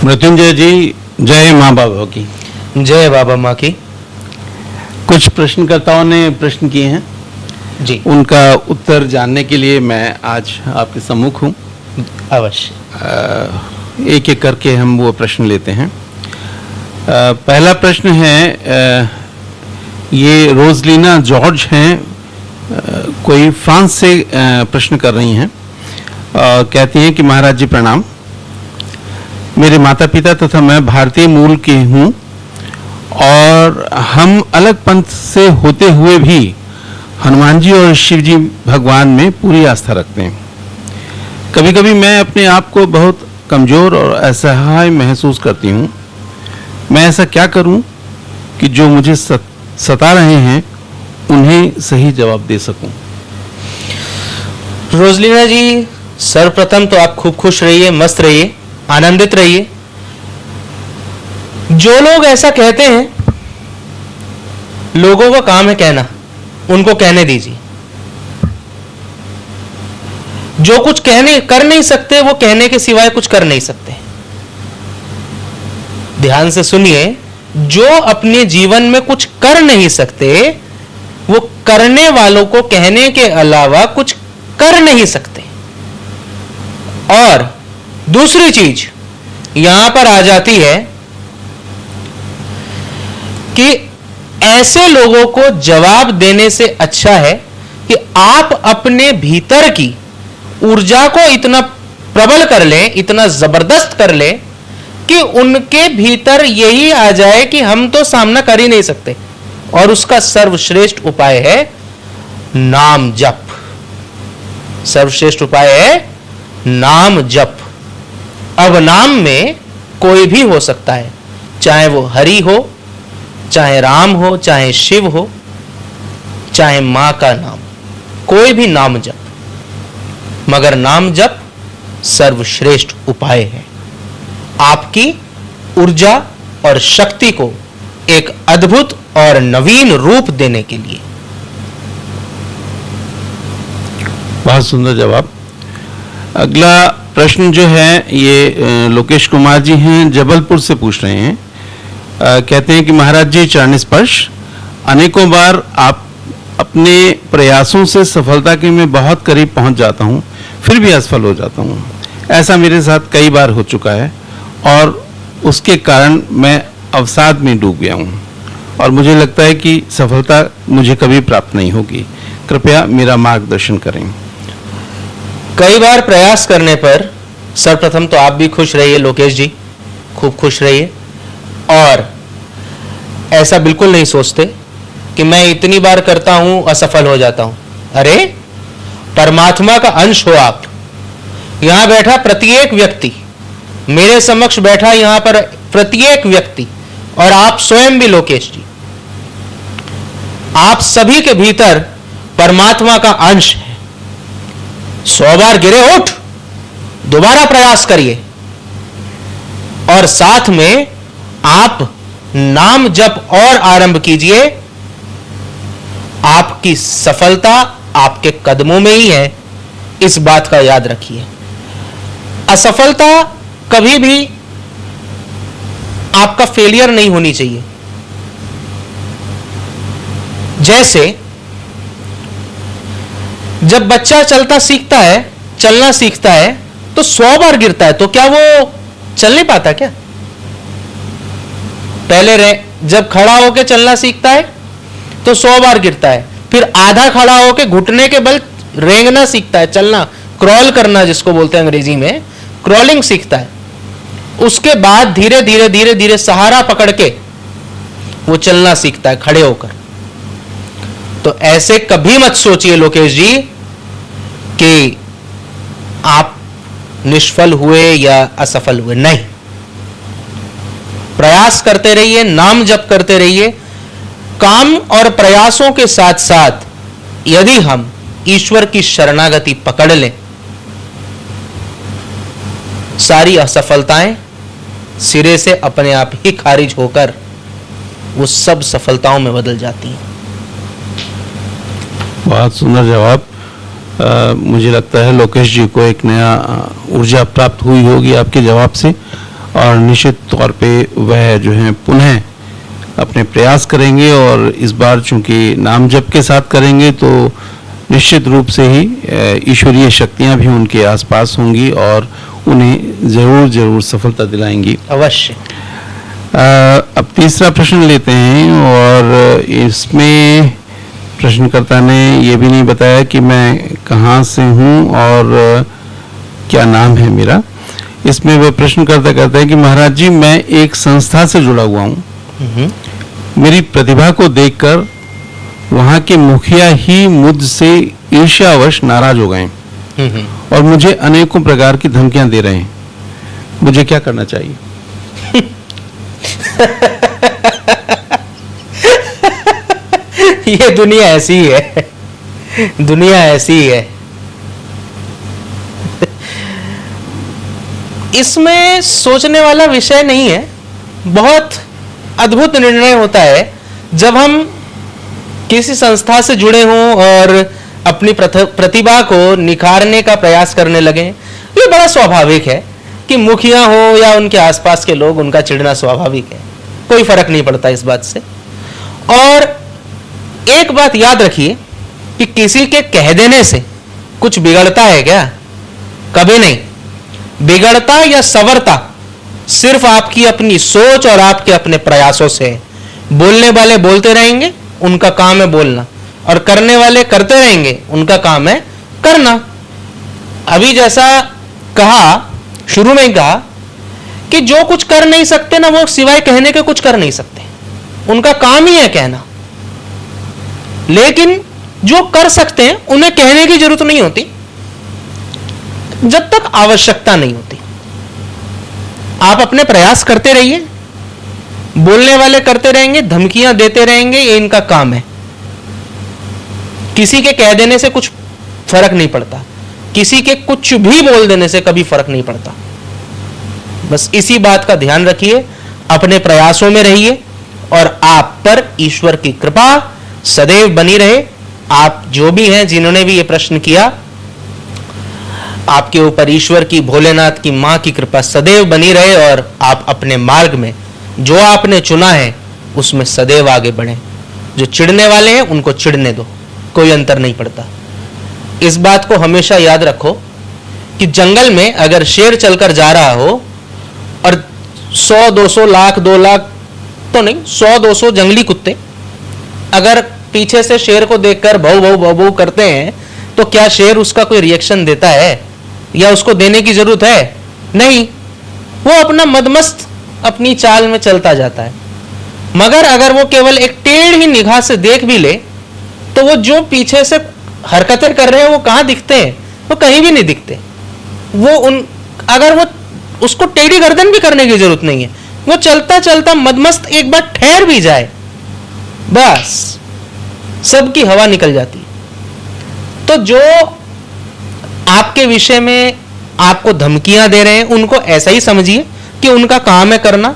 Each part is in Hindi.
मृत्युंजय जी, जय माँ बाबा की। जय बाबा माँ की। कुछ प्रश्नकर्ताओं ने प्रश्न किए हैं जी, उनका उत्तर जानने के लिए मैं आज आपके सम्मुख हूँ। अवश्य। एक एक करके हम वो प्रश्न लेते हैं। पहला प्रश्न है, ये रोजलीना जॉर्ज हैं, कोई फ्रांस से प्रश्न कर रही हैं। कहती हैं कि महाराज जी प्रणाम, मेरे माता पिता तथा मैं भारतीय मूल के हूँ और हम अलग पंथ से होते हुए भी हनुमान जी और शिव जी भगवान में पूरी आस्था रखते हैं। कभी कभी मैं अपने आप को बहुत कमजोर और असहाय महसूस करती हूँ। मैं ऐसा क्या करूँ कि जो मुझे सता रहे हैं उन्हें सही जवाब दे सकूं। रोजलीना जी, सर्वप्रथम तो आप खूब खुश रहिए, मस्त रहिए, आनंदित रहिए। जो लोग ऐसा कहते हैं, लोगों का काम है कहना, उनको कहने दीजिए। जो कुछ कर नहीं सकते वो कहने के सिवाय कुछ कर नहीं सकते। ध्यान से सुनिए, जो अपने जीवन में कुछ कर नहीं सकते वो करने वालों को कहने के अलावा कुछ कर नहीं सकते। और दूसरी चीज यहां पर आ जाती है कि ऐसे लोगों को जवाब देने से अच्छा है कि आप अपने भीतर की ऊर्जा को इतना प्रबल कर लें, इतना जबरदस्त कर लें कि उनके भीतर यही आ जाए कि हम तो सामना कर ही नहीं सकते। और उसका सर्वश्रेष्ठ उपाय है नाम जप। सर्वश्रेष्ठ उपाय है नाम जप। अब नाम में कोई भी हो सकता है, चाहे वो हरि हो, चाहे राम हो, चाहे शिव हो, चाहे मां का नाम, कोई भी नाम जप। मगर नाम जप सर्वश्रेष्ठ उपाय है आपकी ऊर्जा और शक्ति को एक अद्भुत और नवीन रूप देने के लिए। बहुत सुंदर जवाब। अगला प्रश्न जो है ये लोकेश कुमार जी हैं, जबलपुर से पूछ रहे हैं। कहते हैं कि महाराज जी चरण स्पर्श, अनेकों बार आप अपने प्रयासों से सफलता के मैं बहुत करीब पहुंच जाता हूं, फिर भी असफल हो जाता हूं। ऐसा मेरे साथ कई बार हो चुका है और उसके कारण मैं अवसाद में डूब गया हूं और मुझे लगता है कि सफलता मुझे कभी प्राप्त नहीं होगी। कृपया मेरा मार्गदर्शन करें। कई बार प्रयास करने पर सर्वप्रथम तो आप भी खुश रहिए लोकेश जी, खूब खुश रहिए। और ऐसा बिल्कुल नहीं सोचते कि मैं इतनी बार करता हूं असफल हो जाता हूं। अरे, परमात्मा का अंश हो आप। यहां बैठा प्रत्येक व्यक्ति, मेरे समक्ष बैठा यहां पर प्रत्येक व्यक्ति, और आप स्वयं भी लोकेश जी, आप सभी के भीतर परमात्मा का अंश है। 100 बार गिरे उठ, दोबारा प्रयास करिए और साथ में आप नाम जप और आरंभ कीजिए। आपकी सफलता आपके कदमों में ही है, इस बात का याद रखिए। असफलता कभी भी आपका फेलियर नहीं होनी चाहिए। जैसे जब बच्चा चलना सीखता है तो 100 बार गिरता है, तो क्या वो चल नहीं पाता क्या? पहले जब खड़ा होकर चलना सीखता है तो 100 बार गिरता है, फिर आधा खड़ा होकर घुटने के बल रेंगना सीखता है, चलना, क्रॉल करना जिसको बोलते हैं अंग्रेजी में, क्रॉलिंग सीखता है। उसके बाद धीरे धीरे धीरे धीरे सहारा पकड़ के वो चलना सीखता है खड़े होकर। तो ऐसे कभी मत सोचिए लोकेश जी कि आप निष्फल हुए या असफल हुए, नहीं। प्रयास करते रहिए, नाम जप करते रहिए। काम और प्रयासों के साथ साथ यदि हम ईश्वर की शरणागति पकड़ लें, सारी असफलताएं सिरे से अपने आप ही खारिज होकर वो सब सफलताओं में बदल जाती हैं। बहुत सुंदर जवाब। मुझे लगता है लोकेश जी को एक नया ऊर्जा प्राप्त हुई होगी आपके जवाब से। और निश्चित तौर पे वह जो है पुनः अपने प्रयास करेंगे, और इस बार चूंकि नाम जप के साथ करेंगे तो निश्चित रूप से ही ईश्वरीय शक्तियां भी उनके आसपास होंगी और उन्हें जरूर सफलता दिलाएंगी। अवश्य। अब तीसरा प्रश्न लेते हैं, और इसमें प्रश्नकर्ता ने ये भी नहीं बताया कि मैं कहाँ से हूँ और क्या नाम है मेरा। इसमें वह प्रश्नकर्ता कहता है कि महाराज जी, मैं एक संस्था से जुड़ा हुआ हूँ। मेरी प्रतिभा को देखकर वहाँ के मुखिया ही मुझसे ईर्ष्यावश नाराज हो गए और मुझे अनेकों प्रकार की धमकियां दे रहे हैं। मुझे क्या करना चाहिए? ये दुनिया ऐसी ही है, दुनिया ऐसी ही है। इसमें सोचने वाला विषय नहीं है। बहुत अद्भुत निर्णय होता है जब हम किसी संस्था से जुड़े हों और अपनी प्रतिभा को निखारने का प्रयास करने लगे। ये बड़ा स्वाभाविक है कि मुखिया हो या उनके आसपास के लोग, उनका चिढ़ना स्वाभाविक है, कोई फर्क नहीं पड़ता इस बात से। और एक बात याद रखिए कि किसी के कह देने से कुछ बिगड़ता है क्या? कभी नहीं। बिगड़ता या संवरता सिर्फ आपकी अपनी सोच और आपके अपने प्रयासों से है। बोलने वाले बोलते रहेंगे, उनका काम है बोलना, और करने वाले करते रहेंगे, उनका काम है करना। अभी जैसा कहा, शुरू में कहा कि जो कुछ कर नहीं सकते ना, वो सिवाय कहने के कुछ कर नहीं सकते, उनका काम ही है कहना। लेकिन जो कर सकते हैं उन्हें कहने की जरूरत नहीं होती जब तक आवश्यकता नहीं होती। आप अपने प्रयास करते रहिए, बोलने वाले करते रहेंगे, धमकियां देते रहेंगे, ये इनका काम है। किसी के कह देने से कुछ फर्क नहीं पड़ता, किसी के कुछ भी बोल देने से कभी फर्क नहीं पड़ता। बस इसी बात का ध्यान रखिए, अपने प्रयासों में रहिए और आप पर ईश्वर की कृपा सदैव बनी रहे। आप जो भी हैं, जिन्होंने भी ये प्रश्न किया, आपके ऊपर ईश्वर की, भोलेनाथ की मां की कृपा सदैव बनी रहे और आप अपने मार्ग में जो आपने चुना है उसमें सदैव आगे बढ़ें। जो चिढ़ने वाले हैं उनको चिढ़ने दो, कोई अंतर नहीं पड़ता। इस बात को हमेशा याद रखो कि जंगल में अगर शेर चलकर जा रहा हो और 100, 200, लाख, 2 लाख तो नहीं, 100, 200 जंगली कुत्ते अगर पीछे से शेर को देखकर भौ भौ भौ भौ करते हैं, तो क्या शेर उसका कोई रिएक्शन देता है या उसको देने की जरूरत है? नहीं, वो अपना मदमस्त अपनी चाल में चलता जाता है। मगर अगर वो केवल एक टेढ़ी निगाह से देख भी ले, तो वो जो पीछे से हरकतें कर रहे हैं वो कहां दिखते हैं? वो कहीं भी नहीं दिखते। अगर वो उसको टेढ़ी गर्दन भी करने की जरूरत नहीं है, वो चलता चलता मदमस्त एक बार ठहर भी जाए, बस सबकी हवा निकल जाती है। तो जो आपके विषय में आपको धमकियां दे रहे हैं, उनको ऐसा ही समझिए कि उनका काम है करना।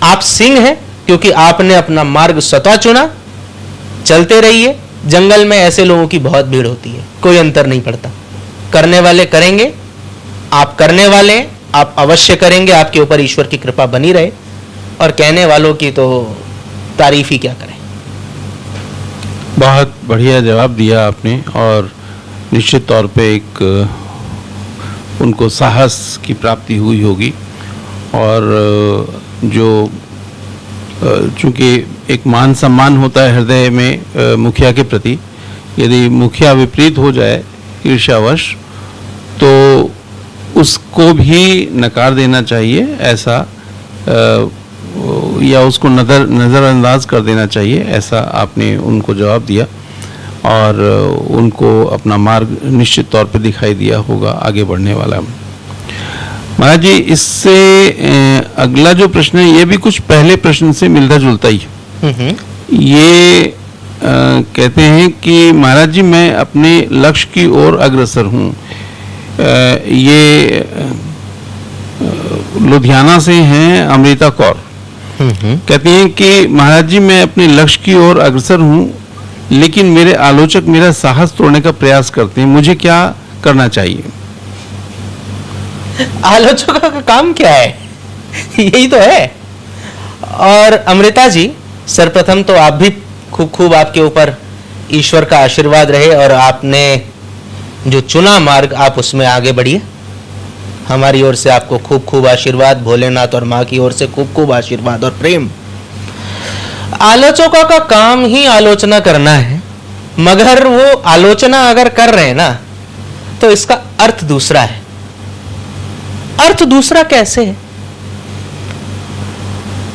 आप सिंह हैं क्योंकि आपने अपना मार्ग स्वतः चुना। चलते रहिए। जंगल में ऐसे लोगों की बहुत भीड़ होती है, कोई अंतर नहीं पड़ता। करने वाले करेंगे, आप करने वाले, आप अवश्य करेंगे, आपके ऊपर ईश्वर की कृपा बनी रहे। और कहने वालों की तो तारीफ ही क्या करें। बहुत बढ़िया जवाब दिया आपने, और निश्चित तौर पे एक उनको साहस की प्राप्ति हुई होगी। और जो चूंकि एक मान सम्मान होता है हृदय में मुखिया के प्रति, यदि मुखिया विपरीत हो जाए ईर्ष्यावश, तो उसको भी नकार देना चाहिए, ऐसा या उसको नज़रअंदाज कर देना चाहिए, ऐसा आपने उनको जवाब दिया। और उनको अपना मार्ग निश्चित तौर पर दिखाई दिया होगा आगे बढ़ने वाला। महाराज जी, इससे अगला जो प्रश्न है, ये भी कुछ पहले प्रश्न से मिलता जुलता ही। ये कहते हैं कि महाराज जी, मैं अपने लक्ष्य की ओर अग्रसर हूँ। ये लुधियाना से हैं अमृता कौर। कहती हैं कि महाराज जी, मैं अपने लक्ष्य की ओर अग्रसर हूँ, लेकिन मेरे आलोचक मेरा साहस तोड़ने का प्रयास करते हैं। मुझे क्या करना चाहिए? आलोचकों का काम क्या है? यही तो है। और अमृता जी, सर्वप्रथम तो आप भी खूब खूब आपके ऊपर ईश्वर का आशीर्वाद रहे और आपने जो चुना मार्ग आप उसमें आगे बढ़िए। हमारी ओर से आपको खूब खूब आशीर्वाद, भोलेनाथ और माँ की ओर से खूब खूब आशीर्वाद और प्रेम। आलोचकों का काम ही आलोचना करना है, मगर वो आलोचना अगर कर रहे हैं ना तो इसका अर्थ दूसरा है। अर्थ दूसरा कैसे है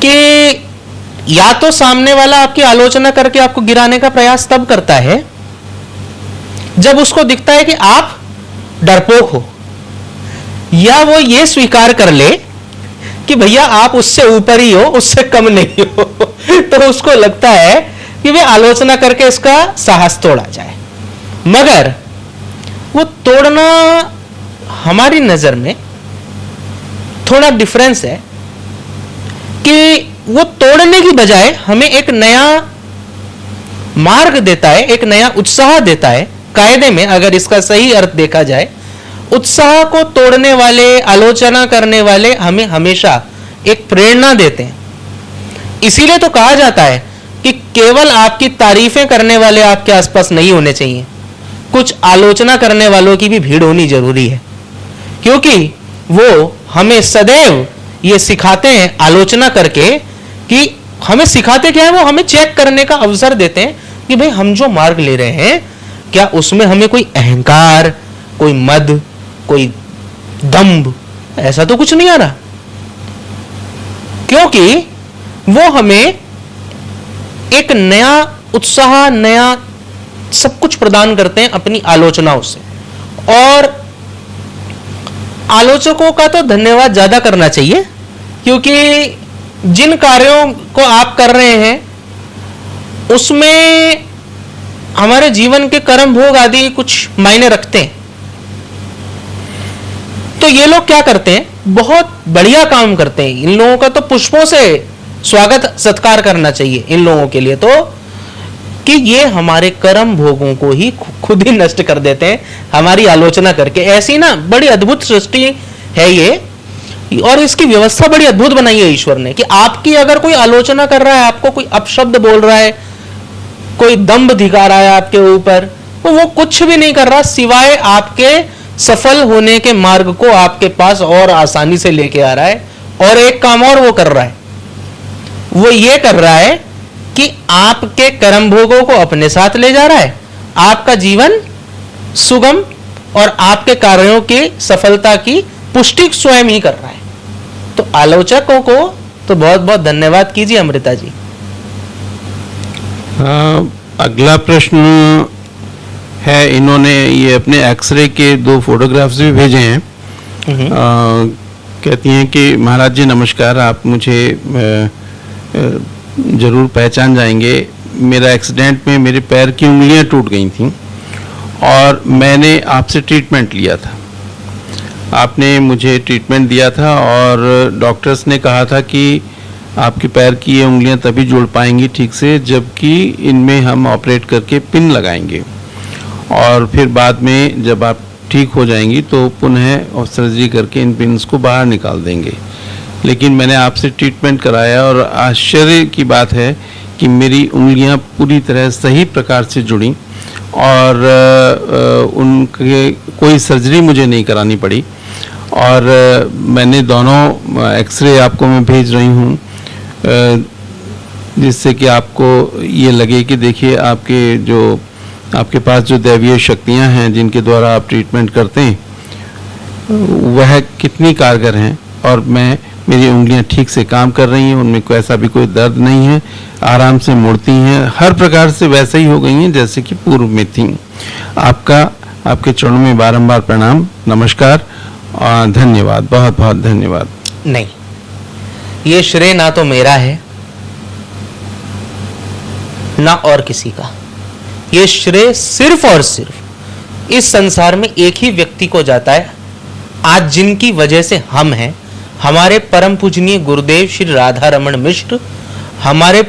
कि या तो सामने वाला आपकी आलोचना करके आपको गिराने का प्रयास तब करता है जब उसको दिखता है कि आप डरपोक हो, या वो ये स्वीकार कर ले कि भैया आप उससे ऊपर ही हो, उससे कम नहीं हो तो उसको लगता है कि वे आलोचना करके इसका साहस तोड़ा जाए। मगर वो तोड़ना हमारी नजर में थोड़ा डिफरेंस है कि वो तोड़ने की बजाय हमें एक नया मार्ग देता है, एक नया उत्साह देता है। कायदे में अगर इसका सही अर्थ देखा जाए, उत्साह को तोड़ने वाले, आलोचना करने वाले हमें हमेशा एक प्रेरणा देते हैं। इसीलिए तो कहा जाता है कि केवल आपकी तारीफें करने वाले आपके आसपास नहीं होने चाहिए, कुछ आलोचना करने वालों की भी भीड़ होनी जरूरी है, क्योंकि वो हमें सदैव ये सिखाते हैं आलोचना करके कि हमें सिखाते क्या है, वो हमें चेक करने का अवसर देते हैं कि भाई हम जो मार्ग ले रहे हैं क्या उसमें हमें कोई अहंकार, कोई मद, कोई दंभ, ऐसा तो कुछ नहीं आ रहा। क्योंकि वो हमें एक नया उत्साह, नया सब कुछ प्रदान करते हैं अपनी आलोचनाओं से। और आलोचकों का तो धन्यवाद ज्यादा करना चाहिए, क्योंकि जिन कार्यों को आप कर रहे हैं उसमें हमारे जीवन के कर्म भोग आदि कुछ मायने रखते हैं। तो ये लोग क्या करते हैं, बहुत बढ़िया काम करते हैं। इन लोगों का तो पुष्पों से स्वागत सत्कार करना चाहिए इन लोगों के लिए, तो कि ये हमारे कर्म भोगों को ही खुद ही नष्ट कर देते हैं हमारी आलोचना करके। ऐसी ना बड़ी अद्भुत सृष्टि है ये, और इसकी व्यवस्था बड़ी अद्भुत बनाई है ईश्वर ने कि आपकी अगर कोई आलोचना कर रहा है, आपको कोई अपशब्द बोल रहा है, कोई दंभ दिखा रहा है आपके ऊपर, तो वो कुछ भी नहीं कर रहा सिवाय आपके सफल होने के मार्ग को आपके पास और आसानी से लेके आ रहा है। और एक काम और वो कर रहा है, वो ये कर रहा है कि आपके कर्म भोगों को अपने साथ ले जा रहा है, आपका जीवन सुगम और आपके कार्यों की सफलता की पुष्टि स्वयं ही कर रहा है। तो आलोचकों को तो बहुत बहुत धन्यवाद कीजिए अमृता जी। अगला प्रश्न है, इन्होंने ये अपने एक्सरे के 2 फोटोग्राफ्स भी भेजे हैं। कहती हैं कि महाराज जी नमस्कार, आप मुझे जरूर पहचान जाएंगे। मेरा एक्सीडेंट में मेरे पैर की उंगलियां टूट गई थी और मैंने आपसे ट्रीटमेंट लिया था। आपने मुझे ट्रीटमेंट दिया था और डॉक्टर्स ने कहा था कि आपके पैर की ये उंगलियां तभी जुड़ पाएंगी ठीक से जबकि इनमें हम ऑपरेट करके पिन लगाएंगे, और फिर बाद में जब आप ठीक हो जाएंगी तो पुनः सर्जरी करके इन पिन्स को बाहर निकाल देंगे। लेकिन मैंने आपसे ट्रीटमेंट कराया और आश्चर्य की बात है कि मेरी उंगलियां पूरी तरह सही प्रकार से जुड़ी और उनके कोई सर्जरी मुझे नहीं करानी पड़ी। और मैंने दोनों एक्सरे आपको मैं भेज रही हूँ जिससे कि आपको ये लगे कि देखिए आपके पास जो दैवीय शक्तियाँ हैं जिनके द्वारा आप ट्रीटमेंट करते हैं वह कितनी कारगर हैं, और मेरी उंगलियां ठीक से काम कर रही हैं, उनमें ऐसा भी कोई दर्द नहीं है, आराम से मुड़ती हैं, हर प्रकार से वैसे ही हो गई हैं जैसे कि पूर्व में थी। आपके चरणों में बारंबार प्रणाम, नमस्कार और धन्यवाद, बहुत बहुत धन्यवाद। नहीं, ये श्रेय ना तो मेरा है ना और किसी का। ये श्रेय सिर्फ और सिर्फ इस संसार में एक ही व्यक्ति को जाता है, आज जिनकी वजह से हम हैं, हमारे परम पूजनीय गुरुदेव श्री राधा रमन मिश्र, हमारे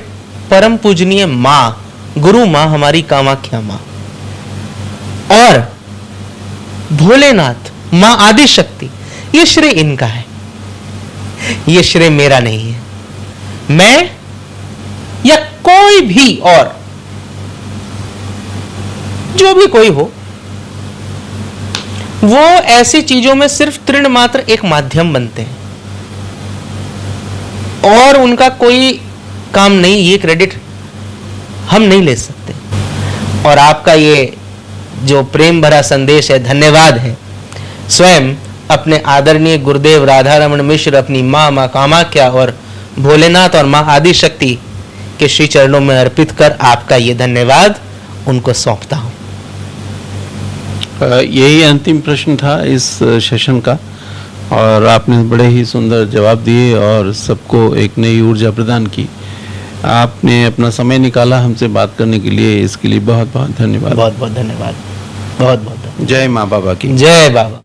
परम पूजनीय माँ गुरु माँ हमारी कामाख्या माँ, और भोलेनाथ माँ आदि शक्ति। ये श्रेय इनका है। ये श्रेय मेरा नहीं है। मैं या कोई भी और, जो भी कोई हो, वो ऐसी चीजों में सिर्फ तृण मात्र एक माध्यम बनते हैं और उनका कोई काम नहीं, ये क्रेडिट हम नहीं ले सकते। और आपका ये जो प्रेम भरा संदेश है, धन्यवाद है, स्वयं अपने आदरणीय गुरुदेव राधा रमन मिश्र, अपनी मां कामाख्या और भोलेनाथ और मां आदि शक्ति के श्री चरणों में अर्पित कर आपका ये धन्यवाद उनको सौंपता हूं। यही अंतिम प्रश्न था इस सेशन का और आपने बड़े ही सुंदर जवाब दिए और सबको एक नई ऊर्जा प्रदान की। आपने अपना समय निकाला हमसे बात करने के लिए, इसके लिए बहुत बहुत धन्यवाद। बहुत बहुत धन्यवाद। बहुत बहुत जय माँ बाबा की। जय बाबा।